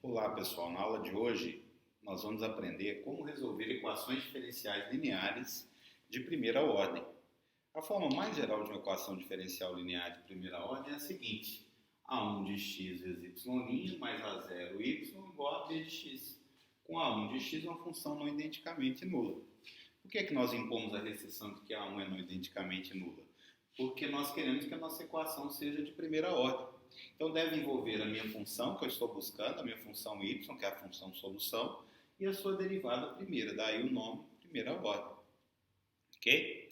Olá pessoal, na aula de hoje nós vamos aprender como resolver equações diferenciais lineares de primeira ordem. A forma mais geral de uma equação diferencial linear de primeira ordem é a seguinte: A1 de x vezes y' mais A0 y igual a b de x, com A1 de x uma função não identicamente nula. Por que nós impomos a restrição de que A1 é não identicamente nula? Porque nós queremos que a nossa equação seja de primeira ordem. Então deve envolver a minha função que eu estou buscando, a minha função y, que é a função solução, e a sua derivada primeira, daí o nome primeira ordem. Ok?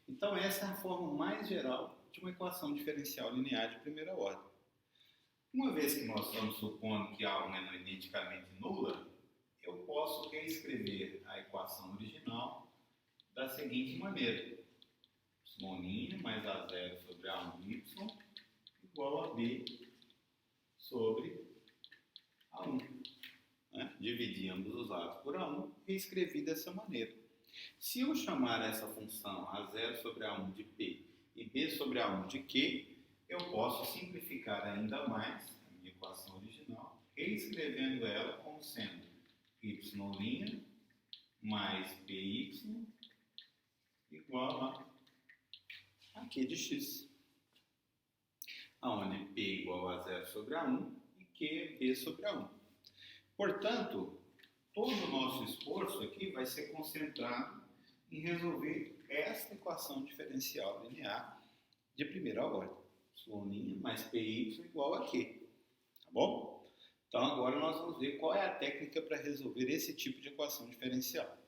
Então essa é a forma mais geral de uma equação diferencial linear de primeira ordem. Uma vez que nós estamos supondo que A1 é não identicamente nula, eu posso reescrever a equação original da seguinte maneira: y' mais A0 sobre A1y igual a b sobre A1. Dividi ambos os lados por A1 e escrevi dessa maneira. Se eu chamar essa função A0 sobre A1 de P e B sobre A1 de Q, eu posso simplificar ainda mais a minha equação original, reescrevendo ela como sendo y' mais py igual a q de x, onde P igual a 0 sobre A1 e Q é B sobre A1. Portanto, todo o nosso esforço aqui vai ser concentrado em resolver esta equação diferencial linear de primeira ordem. Y' mais PY igual a Q. Tá bom? Então agora nós vamos ver qual é a técnica para resolver esse tipo de equação diferencial.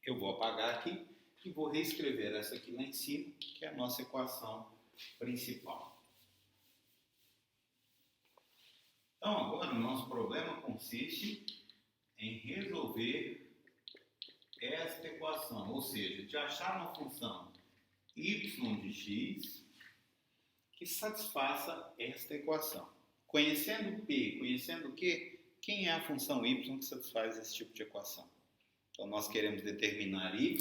Eu vou apagar aqui e vou reescrever essa aqui lá em cima, que é a nossa equação principal. Então agora o nosso problema consiste em resolver esta equação, ou seja, de achar uma função y de x que satisfaça esta equação. Conhecendo P, conhecendo Q, quem é a função y que satisfaz esse tipo de equação? Então nós queremos determinar y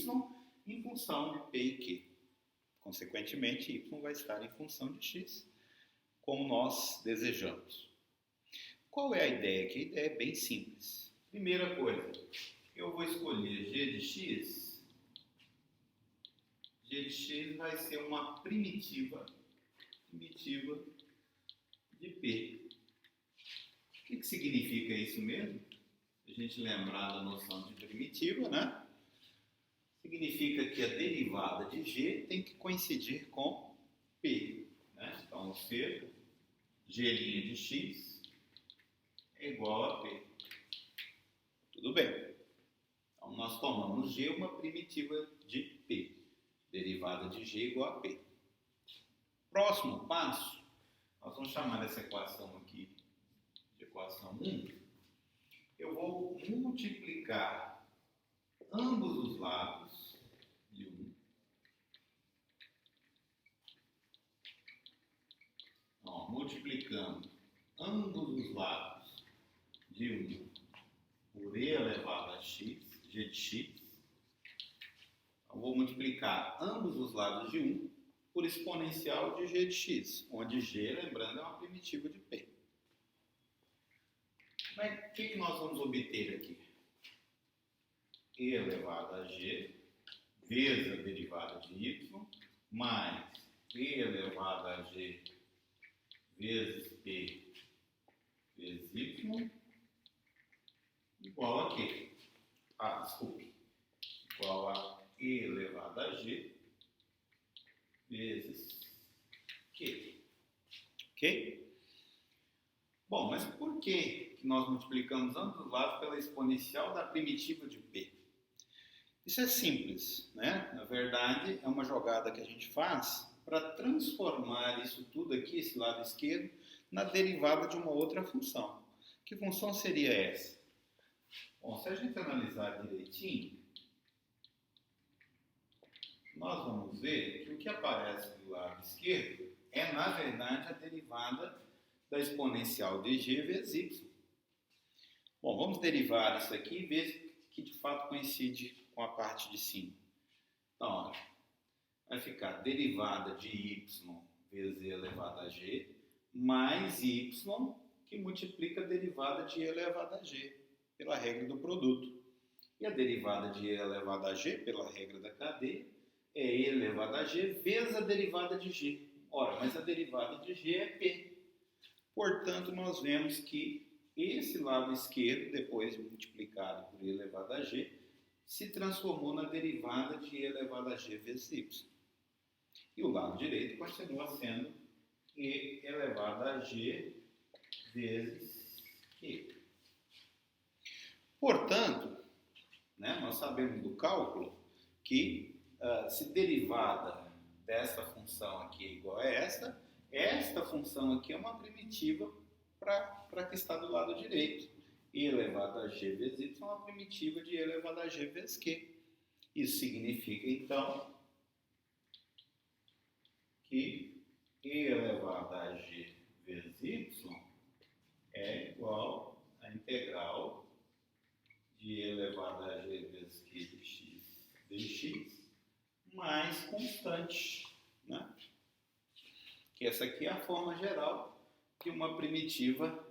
em função de P e Q. Consequentemente, y vai estar em função de x, como nós desejamos. Qual é a ideia aqui? A ideia é bem simples. Primeira coisa, eu vou escolher g de x. G de x vai ser uma primitiva de P. O que significa isso mesmo? A gente lembrar da noção de primitiva, né? Significa que a derivada de g tem que coincidir com P. Né? Então, ou seja, g' de x é igual a P. Tudo bem. Então, nós tomamos g uma primitiva de P. Derivada de g igual a P. Próximo passo, nós vamos chamar essa equação aqui de equação 1. Eu vou multiplicar ambos os lados de 1. Multiplicando ambos os lados de 1 por e elevado a x, g de x. Eu vou multiplicar ambos os lados de 1 por exponencial de g de x, onde g, lembrando, é uma primitiva de P. Mas o que nós vamos obter aqui? E elevado a g vezes a derivada de y mais e elevado a g vezes P vezes y igual a quê? Igual a e elevado a g vezes q. Ok? Bom, mas por que nós multiplicamos ambos os lados pela exponencial da primitiva de P? Isso é simples, né? Na verdade, é uma jogada que a gente faz para transformar isso tudo aqui, esse lado esquerdo, na derivada de uma outra função. Que função seria essa? Bom, se a gente analisar direitinho, nós vamos ver que o que aparece do lado esquerdo é, na verdade, a derivada da exponencial de g vezes y. Bom, vamos derivar isso aqui e ver que de fato coincide com a parte de cima. Então, olha, vai ficar derivada de y vezes e elevado a g mais y que multiplica a derivada de e elevado a g pela regra do produto. E a derivada de e elevado a g pela regra da cadeia é e elevado a g vezes a derivada de g. Ora, mas a derivada de g é p. Portanto, nós vemos que esse lado esquerdo, depois multiplicado por e elevado a g, se transformou na derivada de e elevado a g vezes y. E o lado direito continua sendo e elevado a g vezes q. Portanto, nós sabemos do cálculo que se derivada desta função aqui é igual a esta função aqui é uma primitiva para que está do lado direito. E elevado a g vezes y é uma primitiva de e elevado a g vezes q. Isso significa, então, que e elevado a g vezes y é igual à integral de e elevado a g vezes q de x dx mais constante, né? Que essa aqui é a forma geral de uma primitiva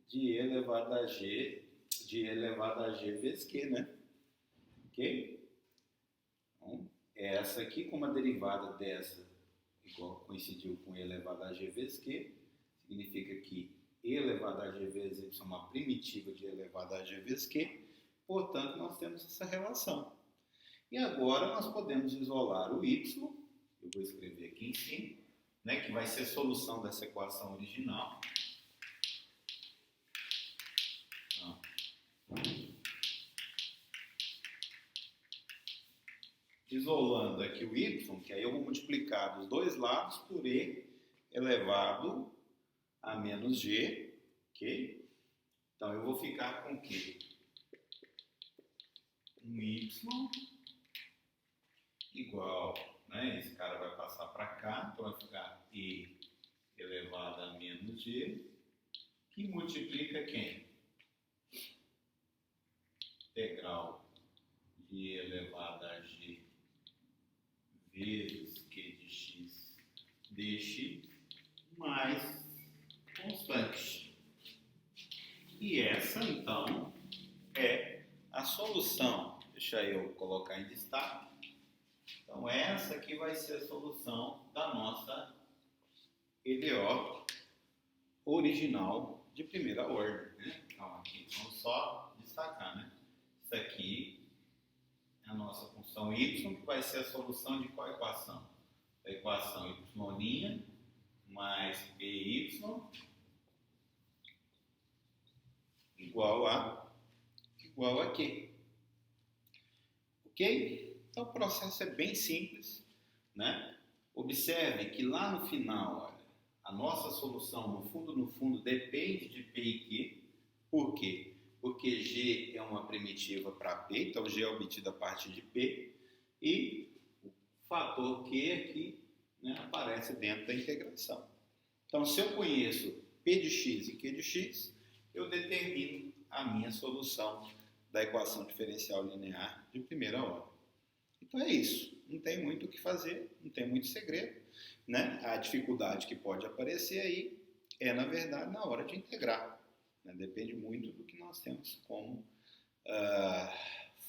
de e elevado a g vezes q, né? Ok? Então, essa aqui, como a derivada dessa coincidiu com e elevado a g vezes q, significa que e elevado a g vezes y é uma primitiva de e elevado a g vezes q, portanto, nós temos essa relação. E agora nós podemos isolar o y, eu vou escrever aqui em cima, né, que vai ser a solução dessa equação original. Isolando aqui o y, que aí eu vou multiplicar dos dois lados por e elevado a menos g, ok? Então eu vou ficar com o quê? Um y igual, né? Esse cara vai passar para cá, então vai ficar e elevado a menos g, que multiplica quem? Integral de e elevado a g vezes q de x dx mais constante. E essa, então, é a solução. Deixa eu colocar em destaque. Então, essa aqui vai ser a solução da nossa EDO original de primeira ordem, né? Então, aqui, vamos só destacar, né? Isso aqui é a nossa função y, que vai ser a solução de qual equação? A equação y' mais by igual a q. Ok? Então o processo é bem simples, né? Observe que lá no final, olha, a nossa solução, no fundo, depende de p e q. Por quê? Porque g é uma primitiva para p, então g é obtido a partir de p, e o fator q aqui, né, aparece dentro da integração. Então, se eu conheço p de x e q de x, eu determino a minha solução da equação diferencial linear de primeira ordem. Então é isso, não tem muito o que fazer, não tem muito segredo, né? A dificuldade que pode aparecer aí é, na verdade, na hora de integrar. Depende muito do que nós temos como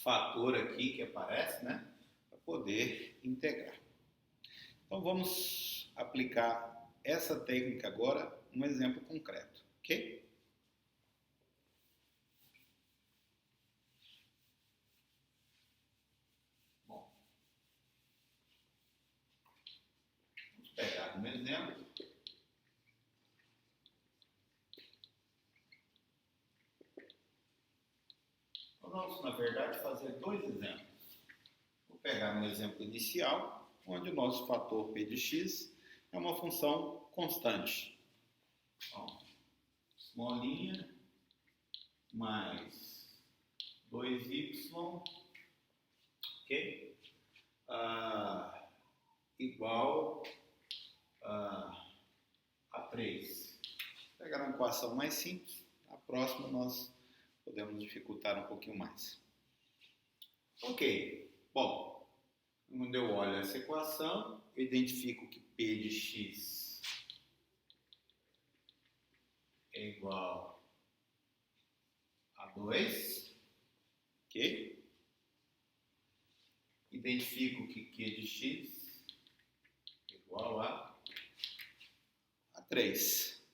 fator aqui que aparece, né, para poder integrar. Então vamos aplicar essa técnica agora num exemplo concreto, ok? Bom, vamos pegar um exemplo. Vamos, na verdade, fazer dois exemplos. Vou pegar um exemplo inicial, onde o nosso fator p de x é uma função constante. Então, molinha mais 2y, ok? Igual a 3. Vou pegar uma equação mais simples. A próxima nós podemos dificultar um pouquinho mais. Ok, bom, quando eu olho essa equação, eu identifico que p de x é igual a 2, ok? Identifico que Q de x é igual a 3.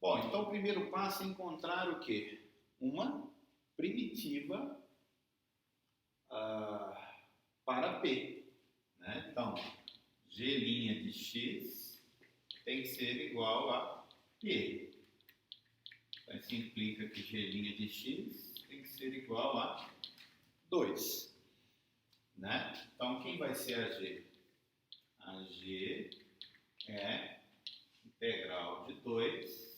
Bom, então o primeiro passo é encontrar o quê? Uma primitiva para P. Né? Então, G' de x tem que ser igual a P. Então, isso implica que G' de x tem que ser igual a 2. Né? Então, quem vai ser a G? A G é integral de 2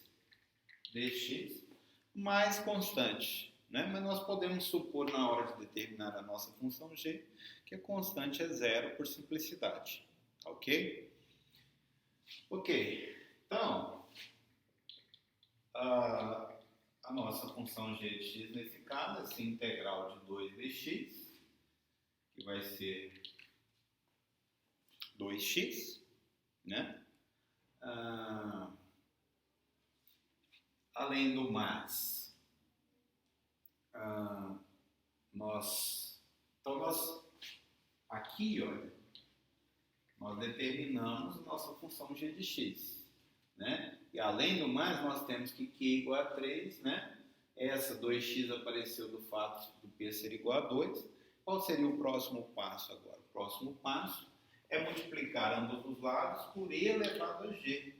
dx mais constante. Né? Mas nós podemos supor, na hora de determinar a nossa função g, que a constante é 0 por simplicidade. Ok? Ok. Então, a nossa função g de x, nesse caso, é essa integral de 2 dx, que vai ser 2x, né? Além do mais, nós aqui, olha, nós determinamos nossa função g de x, né? E além do mais, nós temos que Q igual a 3, né? Essa 2x apareceu do fato do P ser igual a 2. Qual seria o próximo passo agora? O próximo passo é multiplicar ambos os lados por e elevado a g,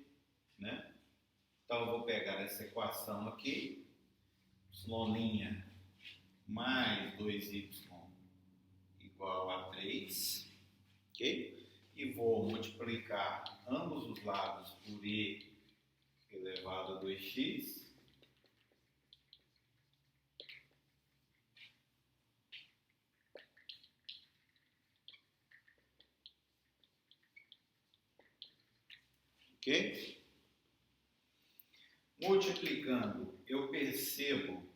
né? Então, eu vou pegar essa equação aqui, y' mais 2y igual a 3, ok? E vou multiplicar ambos os lados por e elevado a 2x. Ok? Multiplicando, eu percebo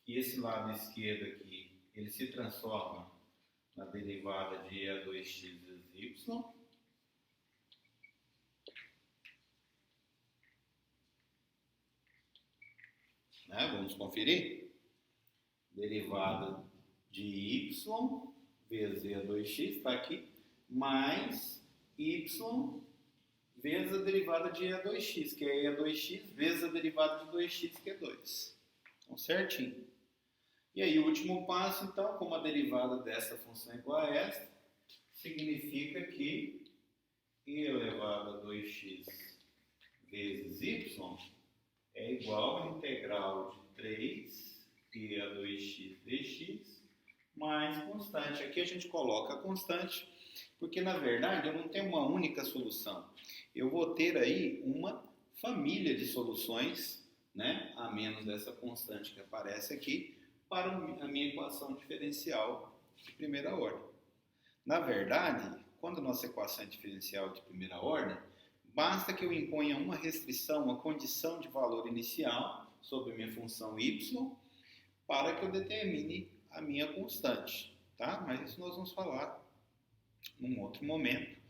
que esse lado esquerdo aqui, ele se transforma na derivada de e a 2x vezes y. Né? Vamos conferir? Derivada de y vezes e a 2x, está aqui, mais y vezes a derivada de e a 2x, que é e a 2x, vezes a derivada de 2x, que é 2. Então, certinho. E aí, o último passo, então, como a derivada dessa função é igual a esta, significa que e elevado a 2x vezes y é igual a integral de 3 e a 2x dx mais constante. Aqui a gente coloca a constante, porque na verdade eu não tenho uma única solução. Eu vou ter aí uma família de soluções, né, a menos dessa constante que aparece aqui, para a minha equação diferencial de primeira ordem. Na verdade, quando a nossa equação é diferencial de primeira ordem, basta que eu imponha uma restrição, uma condição de valor inicial sobre a minha função y, para que eu determine a minha constante, tá? Mas isso nós vamos falar num outro momento,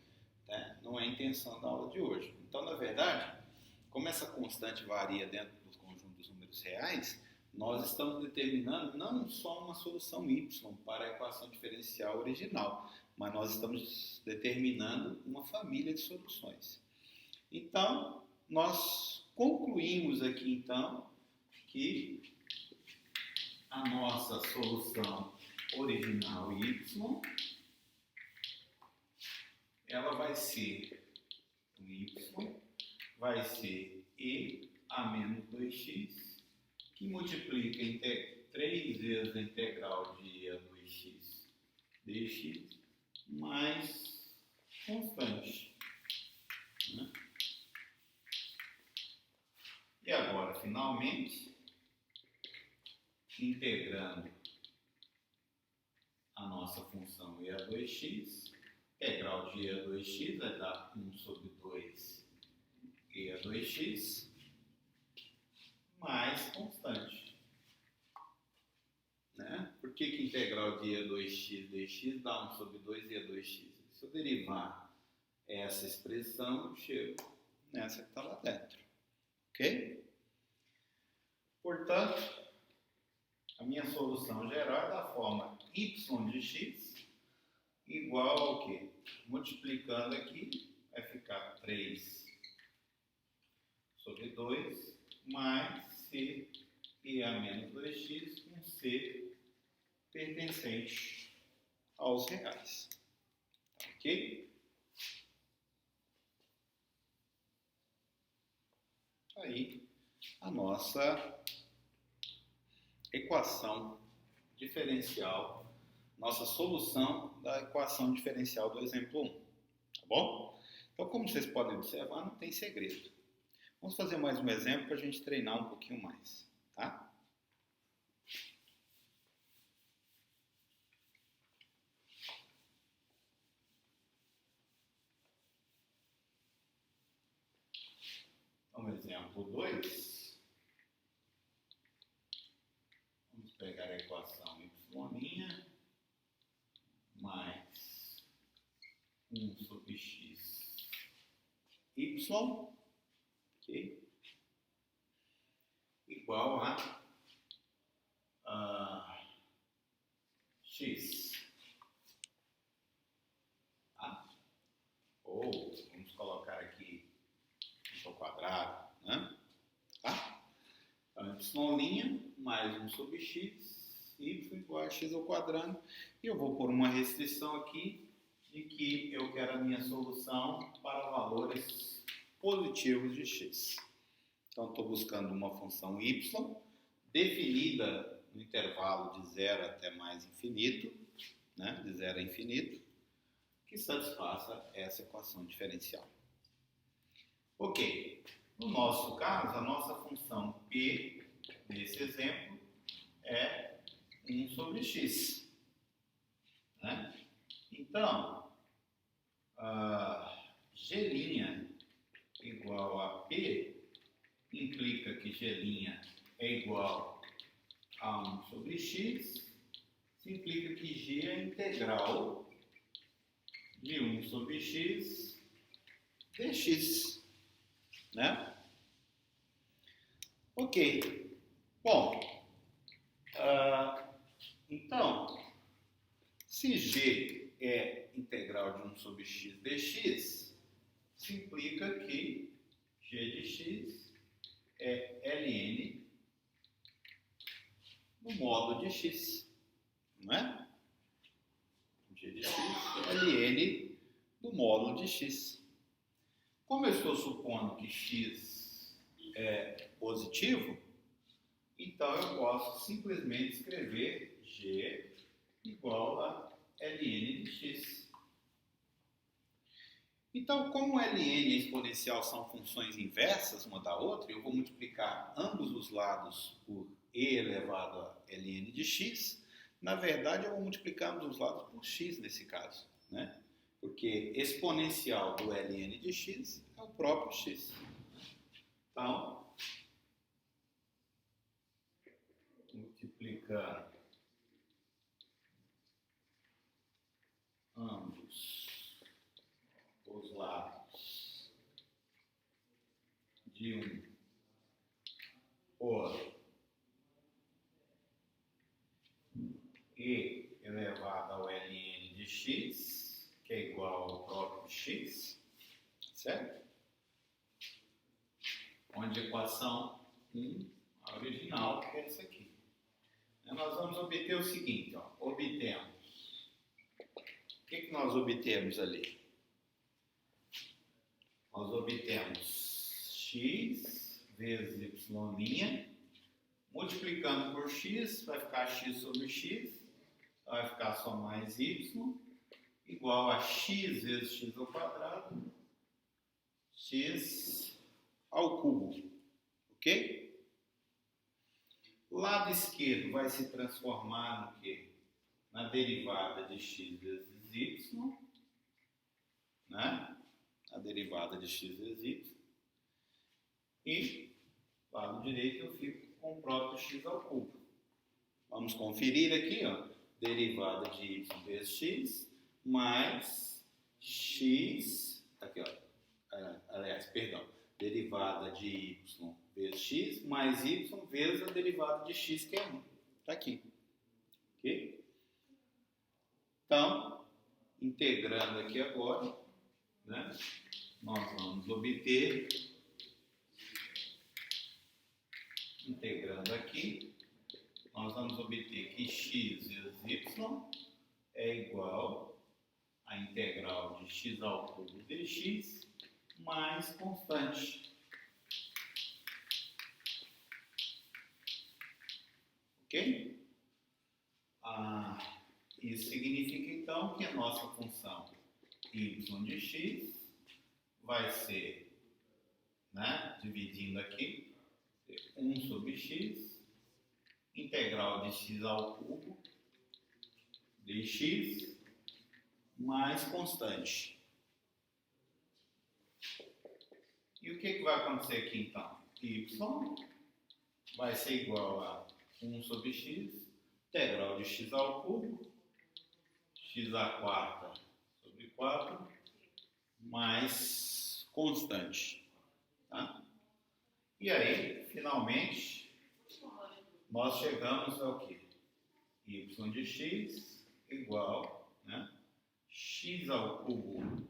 tá? Não é a intenção da aula de hoje. Então, na verdade, como essa constante varia dentro do conjunto dos números reais, nós estamos determinando não só uma solução y para a equação diferencial original, mas nós estamos determinando uma família de soluções. Então, nós concluímos aqui, então, que a nossa solução original y, ela vai ser e a menos 2x, que multiplica 3 vezes a integral de e a 2x dx, mais constante. Né? E agora, finalmente, integrando a nossa função e a 2x, integral de e a 2x vai dar 1 sobre 2 e a 2x, mais constante. Né? Por que integral de e a 2x dx dá 1 sobre 2 e a 2x? Se eu derivar essa expressão, eu chego nessa que está lá dentro. Ok? Portanto, a minha solução geral é da forma y de x igual ao quê? Multiplicando aqui, vai ficar 3 sobre 2 mais c e a menos 2x com c pertencente aos reais. Ok? Aí, a nossa equação diferencial, nossa solução da equação diferencial do exemplo 1, tá bom? Então, como vocês podem observar, não tem segredo. Vamos fazer mais um exemplo para a gente treinar um pouquinho mais, tá? Então, exemplo 2. Vamos pegar a equação y' mais 1 sobre x y, ok? Igual a x, tá? Ou vamos colocar aqui ao quadrado, né? Tá? Então, y' mais 1 sobre x, y igual a x ao quadrado. E eu vou pôr uma restrição aqui de que eu quero a minha solução para valores positivos de x. Então, estou buscando uma função y definida no intervalo de 0 até mais infinito, né? De 0 a infinito, que satisfaça essa equação diferencial. Ok, no nosso caso, a nossa função p, nesse exemplo, é 1 sobre x. Né? Então, g' igual a p implica que g' é igual a 1 sobre x, isso implica que g é a integral de 1 sobre x dx. Né? Ok. Bom, então, se g é integral de 1 sobre x dx, isso implica que g de x é ln no modo de x, não é? G de x é ln do módulo de x. Como eu estou supondo que x é positivo, então eu posso simplesmente escrever g igual a ln de x. Então, como ln e exponencial são funções inversas uma da outra, eu vou multiplicar ambos os lados por e elevado a ln de x. Na verdade, eu vou multiplicar ambos os lados por x nesse caso, né? Porque exponencial do ln de x é o próprio x. Então, multiplicando ambos os lados de 1 por e elevado ao ln de x, que é igual ao próprio x, certo? Onde a equação 1, a original, que é essa aqui. Nós vamos obter o seguinte, ó, obtemos. O que nós obtemos ali? Nós obtemos x vezes y', multiplicando por x, vai ficar x sobre x, vai ficar só mais y, igual a x vezes x ao quadrado, x ao cubo, ok? O lado esquerdo vai se transformar no quê? Na derivada de x vezes y, né? A derivada de x vezes y. E, lado direito, eu fico com o próprio x ao cubo. Vamos conferir aqui, ó. Derivada de y vezes x, mais x... Aqui, ó. Aliás, perdão. Derivada de y vezes x mais y vezes a derivada de x, que é 1. Está aqui. Ok? Então, integrando aqui agora, né, nós vamos obter, integrando aqui, nós vamos obter que x vezes y é igual a integral de x ao cubo dx mais constante. Ok? Isso significa então que a nossa função y de x vai ser, né, dividindo aqui, 1 sobre x, integral de x ao cubo dx mais constante. E o que vai acontecer aqui então? Y vai ser igual a 1 sobre x, integral de x ao cubo, x à quarta sobre 4, mais constante. Tá? E aí, finalmente, nós chegamos ao quê? Y de x igual, né, x ao cubo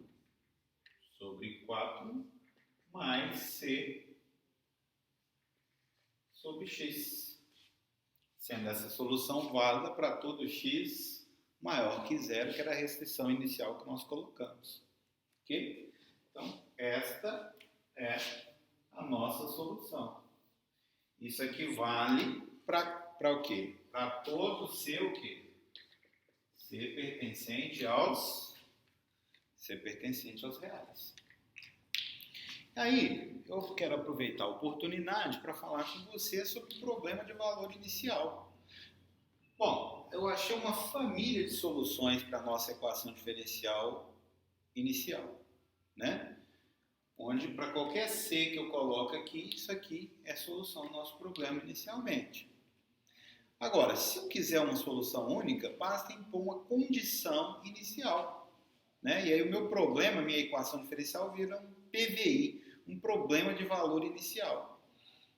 sobre 4 mais c sobre x, sendo essa solução válida para todo x maior que zero, que era a restrição inicial que nós colocamos. Ok? Então, esta é a nossa solução. Isso aqui vale para o quê? Para todo C o quê? C pertencente aos reais. Aí, eu quero aproveitar a oportunidade para falar com você sobre o problema de valor inicial. Bom, eu achei uma família de soluções para a nossa equação diferencial inicial, né? Onde para qualquer C que eu coloco aqui, isso aqui é a solução do nosso problema inicialmente. Agora, se eu quiser uma solução única, basta impor uma condição inicial, né? E aí o meu problema, minha equação diferencial, vira um PVI, um problema de valor inicial.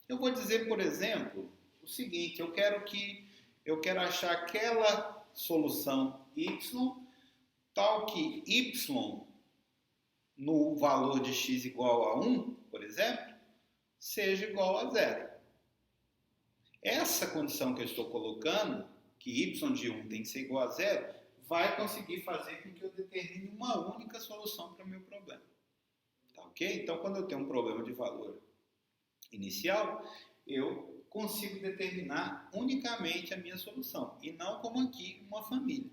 Eu vou dizer, por exemplo, o seguinte: eu quero achar aquela solução y, tal que y no valor de x igual a 1, por exemplo, seja igual a 0. Essa condição que eu estou colocando, que y de 1 tem que ser igual a 0, vai conseguir fazer com que eu determine uma única solução para o meu problema. Tá ok? Então, quando eu tenho um problema de valor inicial, eu consigo determinar unicamente a minha solução, e não como aqui, uma família.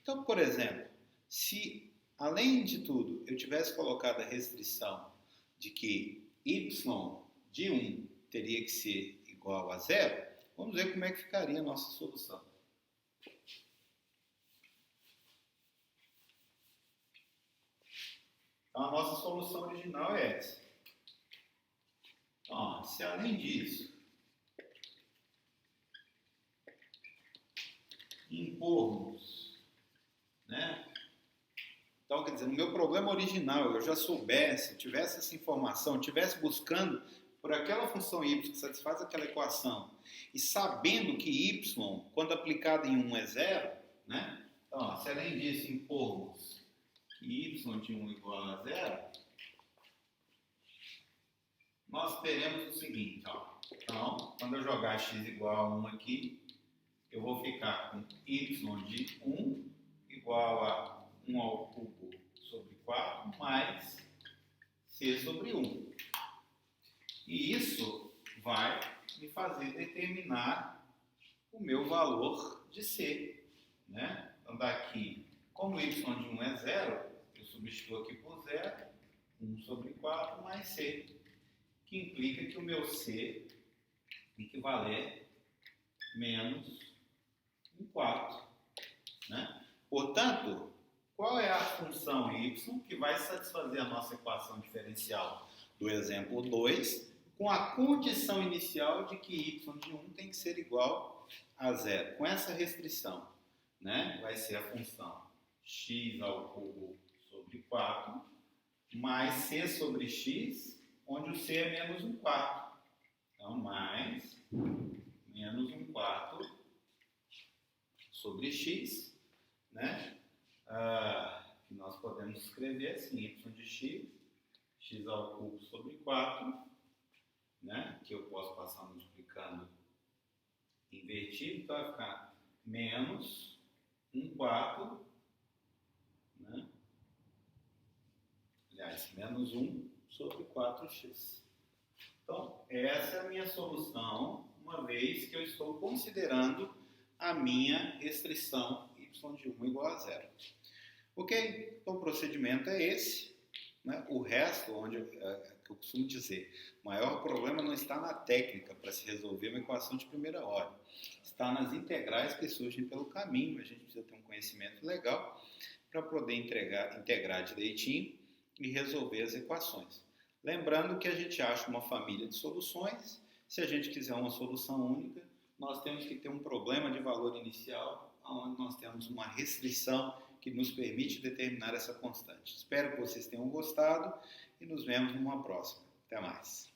Então, por exemplo, se, além de tudo, eu tivesse colocado a restrição de que y de 1 teria que ser igual a 0, vamos ver como é que ficaria a nossa solução. Então, a nossa solução original é essa. Então, se além disso, impormos, né? Então, quer dizer, no meu problema original, eu já soubesse, tivesse essa informação, tivesse buscando por aquela função y que satisfaz aquela equação, e sabendo que y, quando aplicado em 1 é 0, né? Então, se além disso impormos que y de 1 igual a 0, nós teremos o seguinte, ó. Então, quando eu jogar x igual a 1 aqui, eu vou ficar com y de 1 igual a 1 ao cubo sobre 4 mais c sobre 1. E isso vai me fazer determinar o meu valor de C, né? Então, daqui, como y de 1 é 0, eu substituo aqui por 0, 1 sobre 4 mais C, que implica que o meu C equivaler menos 1 quarto, né? Portanto, qual é a função y que vai satisfazer a nossa equação diferencial do exemplo 2, com a condição inicial de que y de 1 tem que ser igual a 0, com essa restrição, né? Vai ser a função x ao cubo sobre 4 mais c sobre x, onde o c é menos 1 quarto. Então, mais menos 1 quarto sobre x, né? Que nós podemos escrever assim, y de x ao cubo sobre 4, né? Que eu posso passar multiplicando invertido, então vai ficar menos 1 quarto, né? Aliás, menos 1 sobre 4x. Então, essa é a minha solução, uma vez que eu estou considerando a minha restrição y de 1 igual a 0. Ok? Então, o procedimento é esse. Né? O resto, que eu costumo dizer, o maior problema não está na técnica para se resolver uma equação de primeira ordem. Está nas integrais que surgem pelo caminho. A gente precisa ter um conhecimento legal para poder integrar direitinho e resolver as equações. Lembrando que a gente acha uma família de soluções. Se a gente quiser uma solução única, nós temos que ter um problema de valor inicial, onde nós temos uma restrição que nos permite determinar essa constante. Espero que vocês tenham gostado e nos vemos numa próxima. Até mais.